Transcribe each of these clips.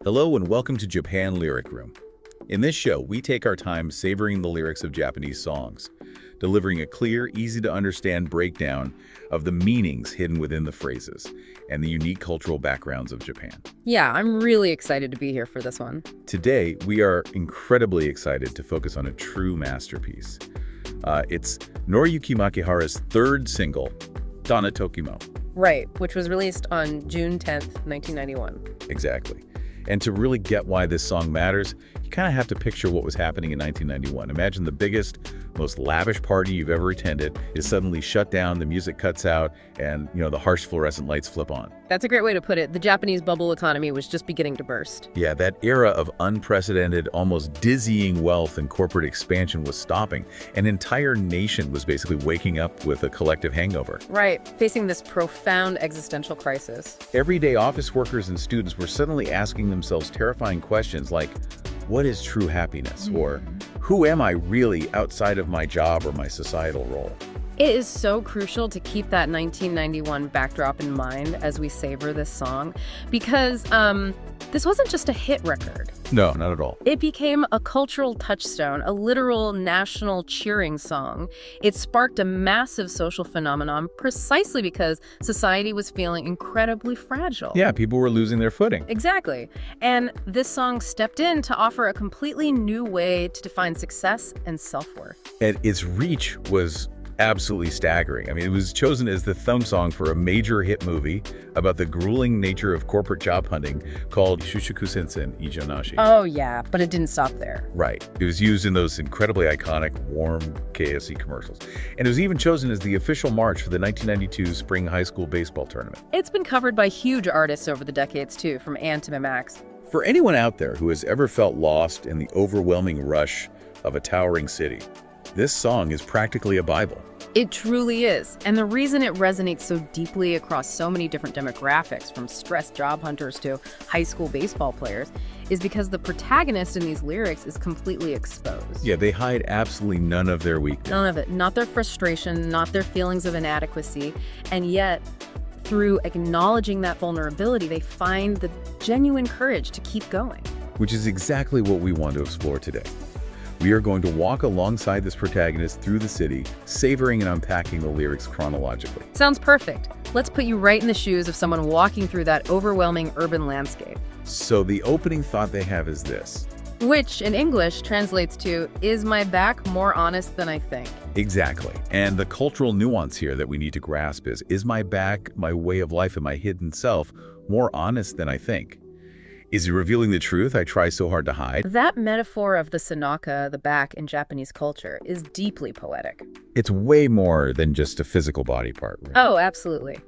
Hello and welcome to Japan Lyric Room. In this show, we take our time savoring the lyrics of Japanese songs, delivering a clear, easy-to-understand breakdown of the meanings hidden within the phrases and the unique cultural backgrounds of Japan. Yeah, I'm really excited to be here for this one. Today, we are incredibly excited to focus on a true masterpiece. It's Noriyuki Makihara's third single, Donna Toki. Right, which was released on June 10th, 1991. Exactly. And to really get why this song matters, you kind of have to picture what was happening in 1991. Imagine the biggest, most lavish party you've ever attended is suddenly shut down, the music cuts out, and, the harsh fluorescent lights flip on. That's a great way to put it. The Japanese bubble economy was just beginning to burst. Yeah, that era of unprecedented, almost dizzying wealth and corporate expansion was stopping. An entire nation was basically waking up with a collective hangover. Right, facing this profound existential crisis. Everyday office workers and students were suddenly asking themselves terrifying questions like, what is true happiness? Or who am I really outside of my job or my societal role? It is so crucial to keep that 1991 backdrop in mind as we savor this song, because this wasn't just a hit record. No, not at all. It became a cultural touchstone, a literal national cheering song. It sparked a massive social phenomenon precisely because society was feeling incredibly fragile. Yeah, people were losing their footing. Exactly. And this song stepped in to offer a completely new way to define success and self-worth. And its reach was absolutely staggering. I mean, it was chosen as the theme song for a major hit movie about the grueling nature of corporate job hunting called Shūshoku Senshi Ijō Nashi. Oh, yeah, but it didn't stop there. Right. It was used in those incredibly iconic, warm KFC commercials. And it was even chosen as the official march for the 1992 Spring High School Baseball Tournament. It's been covered by huge artists over the decades, too, from Ann to Max. For anyone out there who has ever felt lost in the overwhelming rush of a towering city, this song is practically a Bible. It truly is. And the reason it resonates so deeply across so many different demographics, from stressed job hunters to high school baseball players, is because the protagonist in these lyrics is completely exposed. Yeah, they hide absolutely none of their weakness. None of it. Not their frustration, not their feelings of inadequacy. And yet, through acknowledging that vulnerability, they find the genuine courage to keep going. Which is exactly what we want to explore today. We are going to walk alongside this protagonist through the city, savoring and unpacking the lyrics chronologically. Sounds perfect. Let's put you right in the shoes of someone walking through that overwhelming urban landscape. So the opening thought they have is this. Which, in English, translates to, is my back more honest than I think? Exactly. And the cultural nuance here that we need to grasp is my back, my way of life, and my hidden self more honest than I think? Is he revealing the truth I try so hard to hide? That metaphor of the Senaka, the back, in Japanese culture is deeply poetic. It's way more than just a physical body part. Right? Oh, absolutely.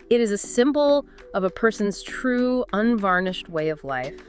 It is a symbol of a person's true, unvarnished way of life.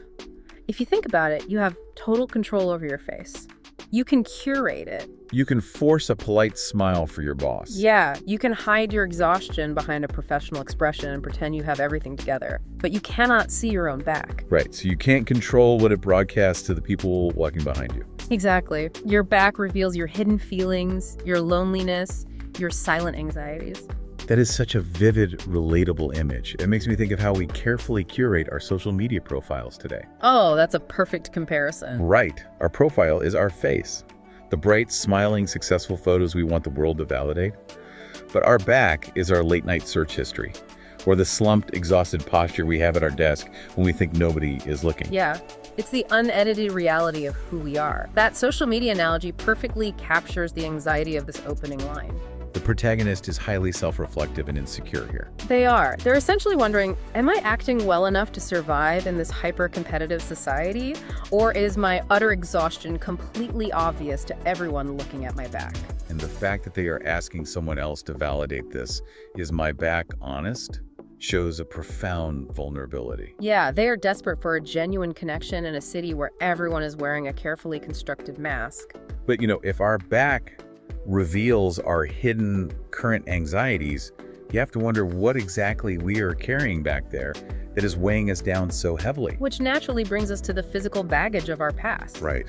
If you think about it, you have total control over your face. You can curate it. You can force a polite smile for your boss. Yeah, you can hide your exhaustion behind a professional expression and pretend you have everything together. But you cannot see your own back. Right, so you can't control what it broadcasts to the people walking behind you. Exactly. Your back reveals your hidden feelings, your loneliness, your silent anxieties. That is such a vivid, relatable image. It makes me think of how we carefully curate our social media profiles today. Oh, that's a perfect comparison. Right. Our profile is our face. The bright, smiling, successful photos we want the world to validate. But our back is our late-night search history, or the slumped, exhausted posture we have at our desk when we think nobody is looking. Yeah. It's the unedited reality of who we are. That social media analogy perfectly captures the anxiety of this opening line. The protagonist is highly self-reflective and insecure here. They are. They're essentially wondering, am I acting well enough to survive in this hyper-competitive society? Or is my utter exhaustion completely obvious to everyone looking at my back? And the fact that they are asking someone else to validate this, is my back honest, shows a profound vulnerability. Yeah, they are desperate for a genuine connection in a city where everyone is wearing a carefully constructed mask. But if our back reveals our hidden current anxieties, you have to wonder what exactly we are carrying back there that is weighing us down so heavily. Which naturally brings us to the physical baggage of our past. Right.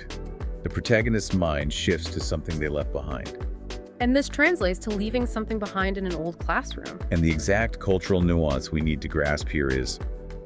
The protagonist's mind shifts to something they left behind. And this translates to leaving something behind in an old classroom. And the exact cultural nuance we need to grasp here is,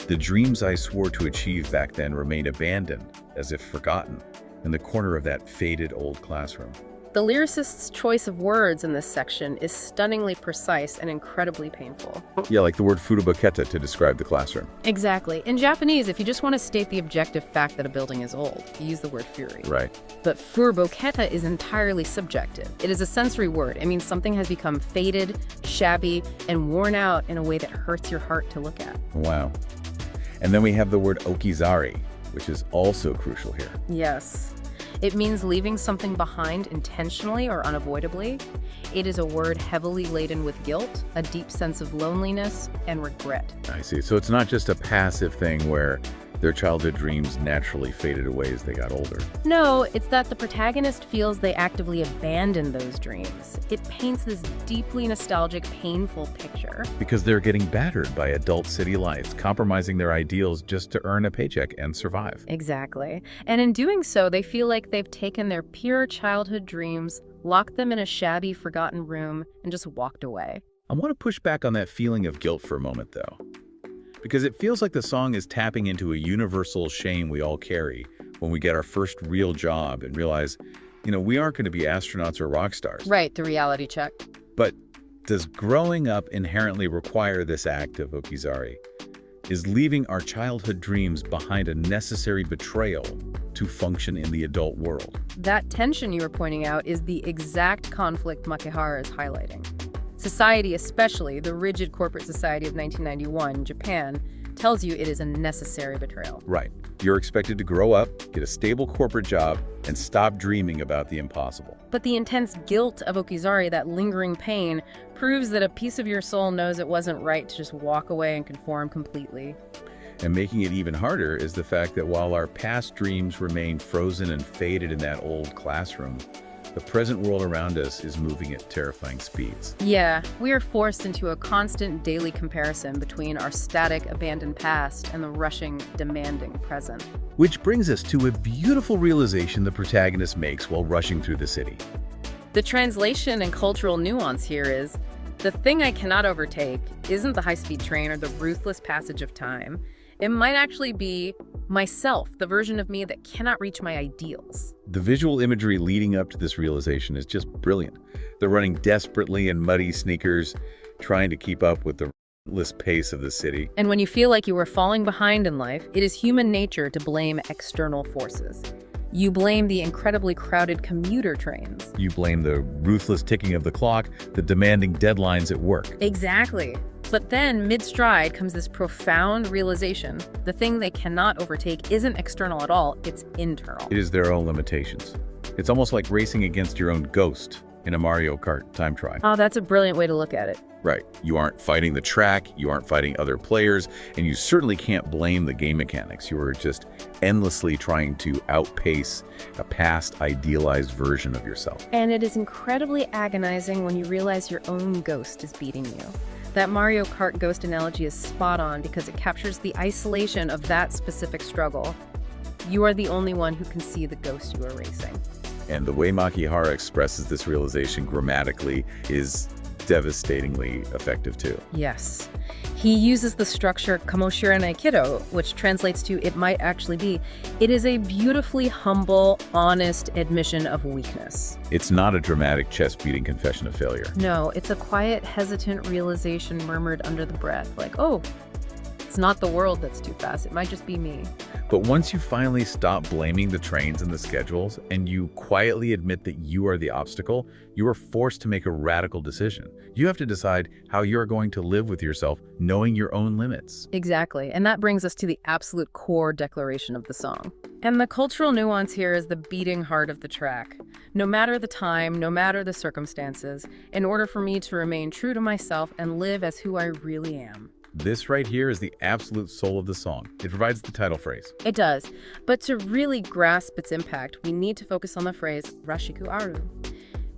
The dreams I swore to achieve back then remain abandoned, as if forgotten, in the corner of that faded old classroom. The lyricist's choice of words in this section is stunningly precise and incredibly painful. Yeah, like the word furuboketa to describe the classroom. Exactly. In Japanese, if you just want to state the objective fact that a building is old, you use the word furi. Right. But furuboketa is entirely subjective. It is a sensory word. It means something has become faded, shabby, and worn out in a way that hurts your heart to look at. Wow. And then we have the word okizari, which is also crucial here. Yes. It means leaving something behind intentionally or unavoidably. It is a word heavily laden with guilt, a deep sense of loneliness, and regret. I see. So it's not just a passive thing where their childhood dreams naturally faded away as they got older. No, it's that the protagonist feels they actively abandon those dreams. It paints this deeply nostalgic, painful picture. Because they're getting battered by adult city life, compromising their ideals just to earn a paycheck and survive. Exactly. And in doing so, they feel like they've taken their pure childhood dreams, locked them in a shabby, forgotten room, and just walked away. I want to push back on that feeling of guilt for a moment, though. Because it feels like the song is tapping into a universal shame we all carry when we get our first real job and realize, we aren't going to be astronauts or rock stars. Right, the reality check. But does growing up inherently require this act of okizari? Is leaving our childhood dreams behind a necessary betrayal to function in the adult world? That tension you were pointing out is the exact conflict Makihara is highlighting. Society, especially the rigid corporate society of 1991, Japan, tells you it is a necessary betrayal. Right. You're expected to grow up, get a stable corporate job, and stop dreaming about the impossible. But the intense guilt of okizari, that lingering pain, proves that a piece of your soul knows it wasn't right to just walk away and conform completely. And making it even harder is the fact that while our past dreams remain frozen and faded in that old classroom, the present world around us is moving at terrifying speeds. Yeah, we are forced into a constant daily comparison between our static, abandoned past and the rushing, demanding present. Which brings us to a beautiful realization the protagonist makes while rushing through the city. The translation and cultural nuance here is, the thing I cannot overtake isn't the high-speed train or the ruthless passage of time. It might actually be myself, the version of me that cannot reach my ideals. The visual imagery leading up to this realization is just brilliant. They're running desperately in muddy sneakers, trying to keep up with the relentless pace of the city. And when you feel like you are falling behind in life, it is human nature to blame external forces. You blame the incredibly crowded commuter trains. You blame the ruthless ticking of the clock, the demanding deadlines at work. Exactly. But then, mid-stride, comes this profound realization. The thing they cannot overtake isn't external at all, it's internal. It is their own limitations. It's almost like racing against your own ghost in a Mario Kart time trial. Oh, that's a brilliant way to look at it. Right. You aren't fighting the track, you aren't fighting other players, and you certainly can't blame the game mechanics. You are just endlessly trying to outpace a past idealized version of yourself. And it is incredibly agonizing when you realize your own ghost is beating you. That Mario Kart ghost analogy is spot on because it captures the isolation of that specific struggle. You are the only one who can see the ghost you are racing. And the way Makihara expresses this realization grammatically is devastatingly effective too. Yes. He uses the structure kamoshirenai kido, which translates to it might actually be. It is a beautifully humble, honest admission of weakness. It's not a dramatic chest-beating confession of failure. No, it's a quiet, hesitant realization murmured under the breath, like, oh, it's not the world that's too fast, it might just be me. But once you finally stop blaming the trains and the schedules, and you quietly admit that you are the obstacle, you are forced to make a radical decision. You have to decide how you're going to live with yourself, knowing your own limits. Exactly, and that brings us to the absolute core declaration of the song. And the cultural nuance here is the beating heart of the track. No matter the time, no matter the circumstances, in order for me to remain true to myself and live as who I really am. This right here is the absolute soul of the song. It provides the title phrase. It does. But to really grasp its impact, we need to focus on the phrase rashiku aru.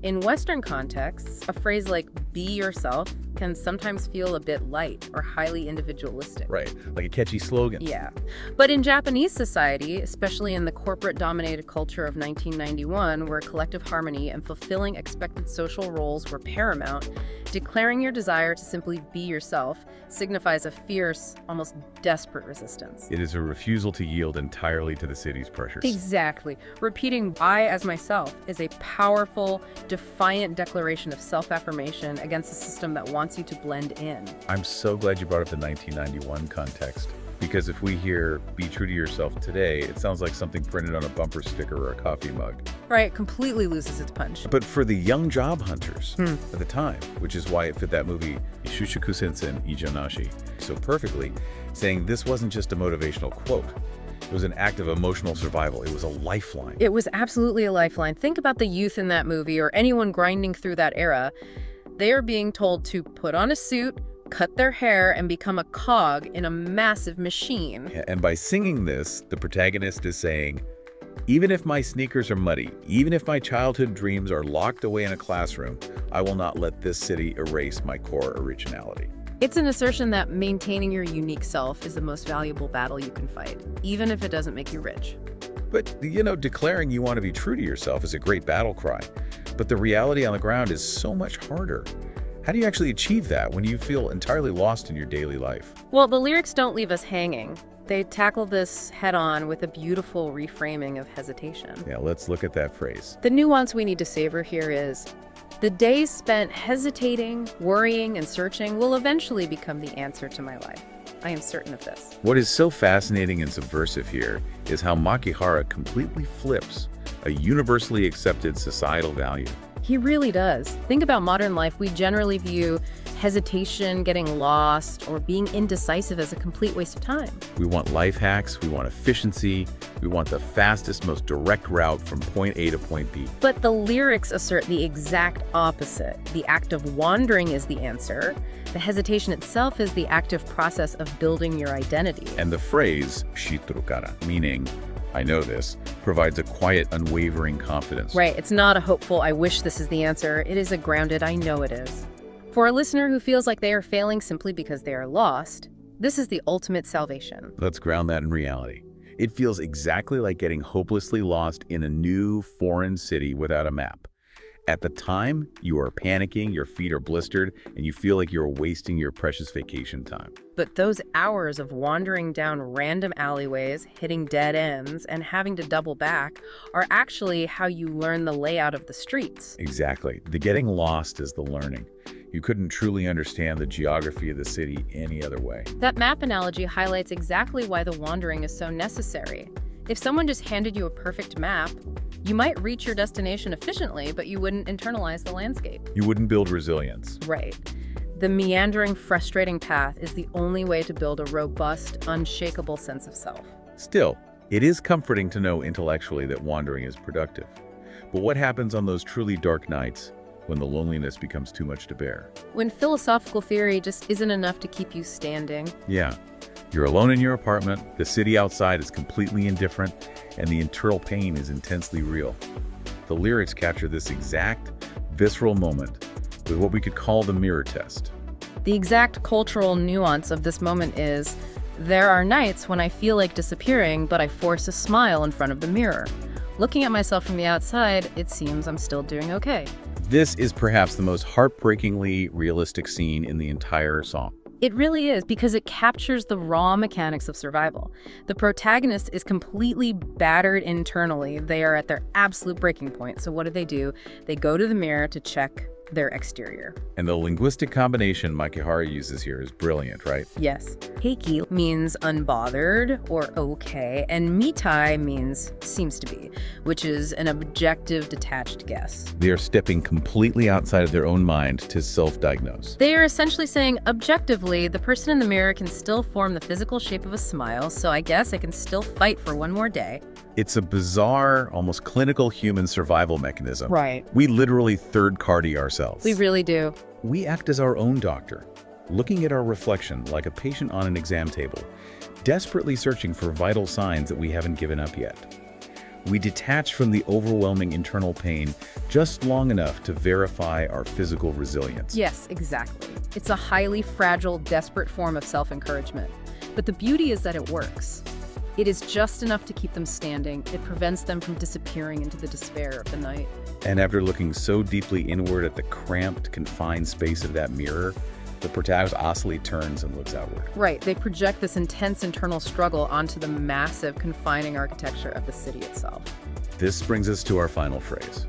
In Western contexts, a phrase like be yourself can sometimes feel a bit light or highly individualistic. Right, like a catchy slogan. Yeah. But in Japanese society, especially in the corporate-dominated culture of 1991, where collective harmony and fulfilling expected social roles were paramount, declaring your desire to simply be yourself signifies a fierce, almost desperate resistance. It is a refusal to yield entirely to the city's pressures. Exactly. Repeating "I as myself" is a powerful, defiant declaration of self-affirmation against a system that wants you to blend in. I'm so glad you brought up the 1991 context, because if we hear "be true to yourself" today, it sounds like something printed on a bumper sticker or a coffee mug. Right, completely loses its punch. But for the young job hunters at the time, which is why it fit that movie Shūshoku Senshi Ijō Nashi so perfectly, saying this wasn't just a motivational quote. It was an act of emotional survival. It was a lifeline. It was absolutely a lifeline. Think about the youth in that movie or anyone grinding through that era. They are being told to put on a suit, cut their hair, and become a cog in a massive machine. Yeah, and by singing this, the protagonist is saying, even if my sneakers are muddy, even if my childhood dreams are locked away in a classroom, I will not let this city erase my core originality. It's an assertion that maintaining your unique self is the most valuable battle you can fight, even if it doesn't make you rich. But, you know, declaring you want to be true to yourself is a great battle cry. But the reality on the ground is so much harder. How do you actually achieve that when you feel entirely lost in your daily life? Well, the lyrics don't leave us hanging. They tackle this head-on with a beautiful reframing of hesitation. Yeah, let's look at that phrase. The nuance we need to savor here is, the days spent hesitating, worrying, and searching will eventually become the answer to my life. I am certain of this. What is so fascinating and subversive here is how Makihara completely flips a universally accepted societal value. He really does. Think about modern life. We generally view hesitation, getting lost, or being indecisive as a complete waste of time. We want life hacks, we want efficiency, we want the fastest, most direct route from point A to point B. But the lyrics assert the exact opposite. The act of wandering is the answer. The hesitation itself is the active process of building your identity. And the phrase, shitrukara, meaning, I know this, provides a quiet, unwavering confidence. Right, it's not a hopeful, I wish this is the answer. It is a grounded, I know it is. For a listener who feels like they are failing simply because they are lost, this is the ultimate salvation. Let's ground that in reality. It feels exactly like getting hopelessly lost in a new, foreign city without a map. At the time, you are panicking, your feet are blistered, and you feel like you're wasting your precious vacation time. But those hours of wandering down random alleyways, hitting dead ends, and having to double back are actually how you learn the layout of the streets. Exactly. The getting lost is the learning. You couldn't truly understand the geography of the city any other way. That map analogy highlights exactly why the wandering is so necessary. If someone just handed you a perfect map, you might reach your destination efficiently, but you wouldn't internalize the landscape. You wouldn't build resilience. Right. The meandering, frustrating path is the only way to build a robust, unshakable sense of self. Still, it is comforting to know intellectually that wandering is productive. But what happens on those truly dark nights when the loneliness becomes too much to bear? When philosophical theory just isn't enough to keep you standing. Yeah. You're alone in your apartment, the city outside is completely indifferent, and the internal pain is intensely real. The lyrics capture this exact, visceral moment with what we could call the mirror test. The exact cultural nuance of this moment is, there are nights when I feel like disappearing, but I force a smile in front of the mirror. Looking at myself from the outside, it seems I'm still doing okay. This is perhaps the most heartbreakingly realistic scene in the entire song. It really is, because it captures the raw mechanics of survival. The protagonist is completely battered internally. They are at their absolute breaking point. So what do? They go to the mirror to check their exterior. And the linguistic combination Makihara uses here is brilliant, right? Yes. Heiki means unbothered or okay, and mitai means seems to be, which is an objective, detached guess. They are stepping completely outside of their own mind to self-diagnose. They are essentially saying, objectively, the person in the mirror can still form the physical shape of a smile, so I guess I can still fight for one more day. It's a bizarre, almost clinical human survival mechanism. Right. We literally third-party ourselves. We really do. We act as our own doctor, looking at our reflection like a patient on an exam table, desperately searching for vital signs that we haven't given up yet. We detach from the overwhelming internal pain just long enough to verify our physical resilience. Yes, exactly. It's a highly fragile, desperate form of self-encouragement. But the beauty is that it works. It is just enough to keep them standing. It prevents them from disappearing into the despair of the night. And after looking so deeply inward at the cramped, confined space of that mirror, the protagonist oscillate turns and looks outward. Right, they project this intense internal struggle onto the massive, confining architecture of the city itself. This brings us to our final phrase.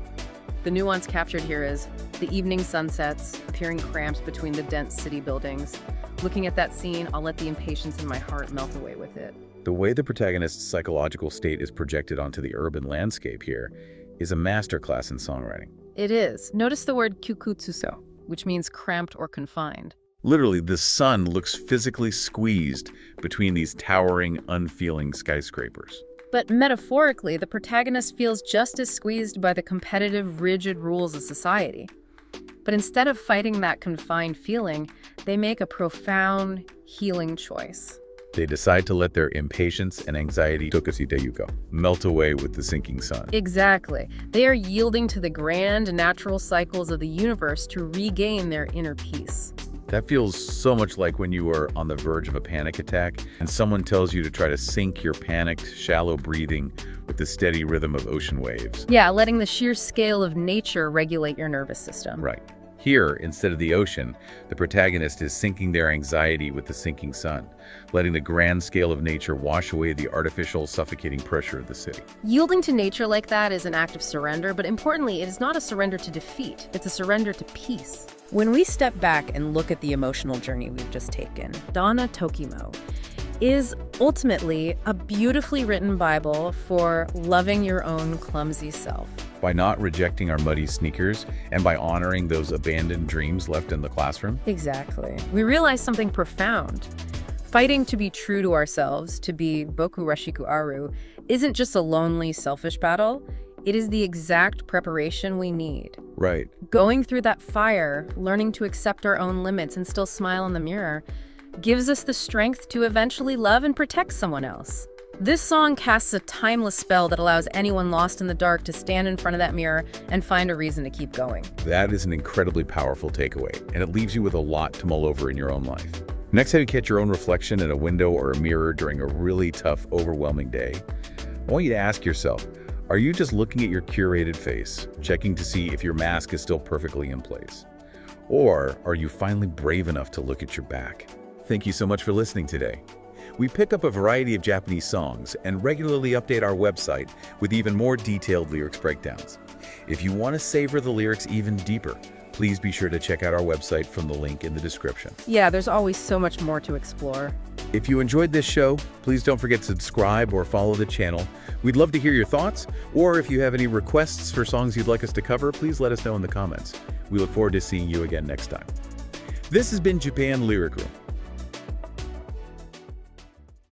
The nuance captured here is the evening sunsets, appearing cramped between the dense city buildings. Looking at that scene, I'll let the impatience in my heart melt away with it. The way the protagonist's psychological state is projected onto the urban landscape here is a masterclass in songwriting. It is. Notice the word kyukutsuso, which means cramped or confined. Literally, the sun looks physically squeezed between these towering, unfeeling skyscrapers. But metaphorically, the protagonist feels just as squeezed by the competitive, rigid rules of society. But instead of fighting that confined feeling, they make a profound, healing choice. They decide to let their impatience and anxiety melt away with the sinking sun. Exactly. They are yielding to the grand, natural cycles of the universe to regain their inner peace. That feels so much like when you are on the verge of a panic attack and someone tells you to try to sync your panicked, shallow breathing with the steady rhythm of ocean waves. Yeah, letting the sheer scale of nature regulate your nervous system. Right. Here, instead of the ocean, the protagonist is syncing their anxiety with the sinking sun, letting the grand scale of nature wash away the artificial, suffocating pressure of the city. Yielding to nature like that is an act of surrender, but importantly, it is not a surrender to defeat. It's a surrender to peace. When we step back and look at the emotional journey we've just taken, Donna Toki is ultimately a beautifully written Bible for loving your own clumsy self. By not rejecting our muddy sneakers and by honoring those abandoned dreams left in the classroom. Exactly. We realize something profound. Fighting to be true to ourselves, to be boku, rashiku, isn't just a lonely, selfish battle. It is the exact preparation we need. Right. Going through that fire, learning to accept our own limits and still smile in the mirror, gives us the strength to eventually love and protect someone else. This song casts a timeless spell that allows anyone lost in the dark to stand in front of that mirror and find a reason to keep going. That is an incredibly powerful takeaway, and it leaves you with a lot to mull over in your own life. Next time you catch your own reflection in a window or a mirror during a really tough, overwhelming day, I want you to ask yourself, are you just looking at your curated face, checking to see if your mask is still perfectly in place? Or are you finally brave enough to look at your back? Thank you so much for listening today. We pick up a variety of Japanese songs and regularly update our website with even more detailed lyrics breakdowns. If you want to savor the lyrics even deeper, please be sure to check out our website from the link in the description. Yeah, there's always so much more to explore. If you enjoyed this show, please don't forget to subscribe or follow the channel. We'd love to hear your thoughts, or if you have any requests for songs you'd like us to cover, please let us know in the comments. We look forward to seeing you again next time. This has been Japan Lyric Room.